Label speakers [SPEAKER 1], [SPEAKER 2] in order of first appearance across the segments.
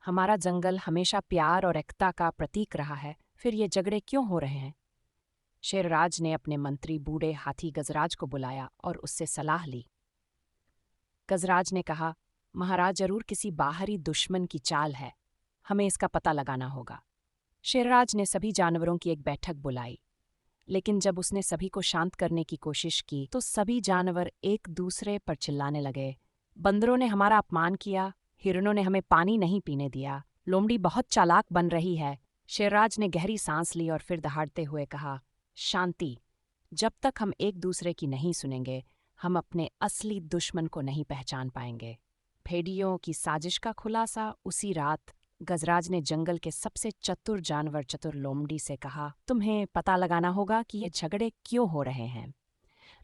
[SPEAKER 1] हमारा जंगल हमेशा प्यार और एकता का प्रतीक रहा है, फिर ये झगड़े क्यों हो रहे हैं? शेरराज ने अपने मंत्री बूढ़े हाथी गजराज को बुलाया और उससे सलाह ली। गजराज ने कहा, महाराज, जरूर किसी बाहरी दुश्मन की चाल है। हमें इसका पता लगाना होगा। शेरराज ने सभी जानवरों की एक बैठक बुलाई, लेकिन जब उसने सभी को शांत करने की कोशिश की तो सभी जानवर एक दूसरे पर चिल्लाने लगे। बंदरों ने हमारा अपमान किया, हिरणों ने हमें पानी नहीं पीने दिया, लोमड़ी बहुत चालाक बन रही है। शेरराज ने गहरी सांस ली और फिर दहाड़ते हुए कहा, शांति। जब तक हम एक दूसरे की नहीं सुनेंगे, हम अपने असली दुश्मन को नहीं पहचान पाएंगे। भेड़ियों की साजिश का खुलासा उसी रात गजराज ने जंगल के सबसे चतुर जानवर चतुर लोमड़ी से कहा, तुम्हें पता लगाना होगा कि ये झगड़े क्यों हो रहे हैं।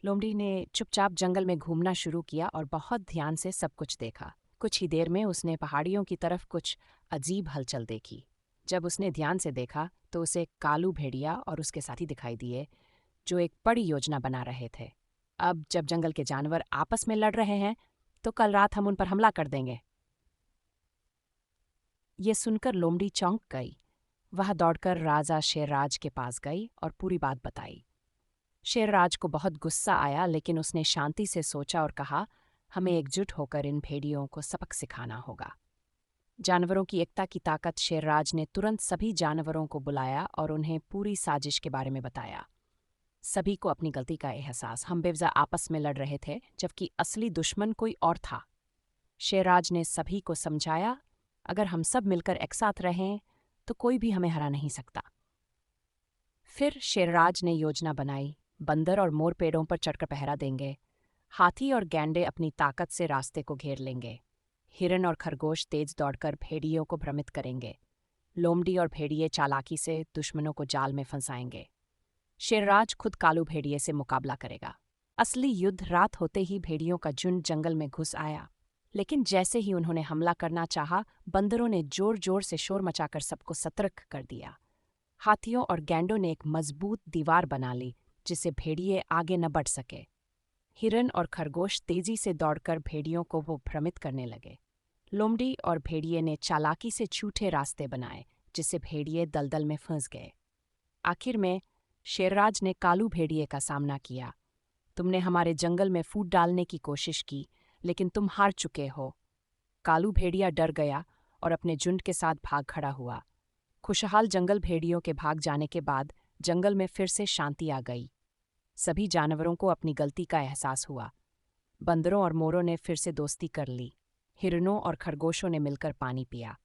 [SPEAKER 1] लोमड़ी ने चुपचाप जंगल में घूमना शुरू किया और बहुत ध्यान से सब कुछ देखा। कुछ ही देर में उसने पहाड़ियों की तरफ कुछ अजीब हलचल देखी। जब उसने ध्यान से देखा तो उसे कालू भेड़िया और उसके साथी दिखाई दिए, जो एक बड़ी योजना बना रहे थे। अब जब जंगल के जानवर आपस में लड़ रहे हैं तो कल रात हम उन पर हमला कर देंगे। ये सुनकर लोमड़ी चौंक गई। वह दौड़कर राजा शेरराज के पास गई और पूरी बात बताई। शेरराज को बहुत गुस्सा आया, लेकिन उसने शांति से सोचा और कहा, हमें एकजुट होकर इन भेड़ियों को सबक सिखाना होगा। जानवरों की एकता की ताकत। शेरराज ने तुरंत सभी जानवरों को बुलाया और उन्हें पूरी साजिश के बारे में बताया। सभी को अपनी गलती का एहसास। हम बेवजह आपस में लड़ रहे थे, जबकि असली दुश्मन कोई और था। शेरराज ने सभी को समझाया, अगर हम सब मिलकर एक साथ रहें तो कोई भी हमें हरा नहीं सकता। फिर शेरराज ने योजना बनाई। बंदर और मोर पेड़ों पर चढ़कर पहरा देंगे। हाथी और गैंडे अपनी ताकत से रास्ते को घेर लेंगे। हिरन और खरगोश तेज दौड़कर भेड़ियों को भ्रमित करेंगे। लोमड़ी और भेड़िए चालाकी से दुश्मनों को जाल में फंसाएंगे। शेरराज खुद कालू भेड़िए से मुकाबला करेगा। असली युद्ध रात होते ही भेड़ियों का झुंड जंगल में घुस आया, लेकिन जैसे ही उन्होंने हमला करना चाहा, बंदरों ने जोर जोर से शोर मचाकर सबको सतर्क कर दिया। हाथियों और गैंडों ने एक मजबूत दीवार बना ली, जिससे भेड़िए आगे न बढ़ सके। हिरन और खरगोश तेजी से दौड़कर भेड़ियों को वो भ्रमित करने लगे। लोमड़ी और भेड़िए ने चालाकी से झूठे रास्ते बनाए, जिससे भेड़िए दलदल में फंस गए। आखिर में शेरराज ने कालू भेड़िए का सामना किया। तुमने हमारे जंगल में फूट डालने की कोशिश की, लेकिन तुम हार चुके हो। कालू भेड़िया डर गया और अपने झुंड के साथ भाग खड़ा हुआ। खुशहाल जंगल भेड़ियों के भाग जाने के बाद जंगल में फिर से शांति आ गई। सभी जानवरों को अपनी गलती का एहसास हुआ। बंदरों और मोरों ने फिर से दोस्ती कर ली। हिरणों और खरगोशों ने मिलकर पानी पिया।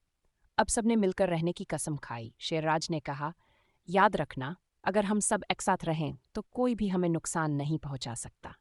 [SPEAKER 1] अब सबने मिलकर रहने की कसम खाई। शेरराज ने कहा, याद रखना, अगर हम सब एक साथ रहें तो कोई भी हमें नुकसान नहीं पहुंचा सकता।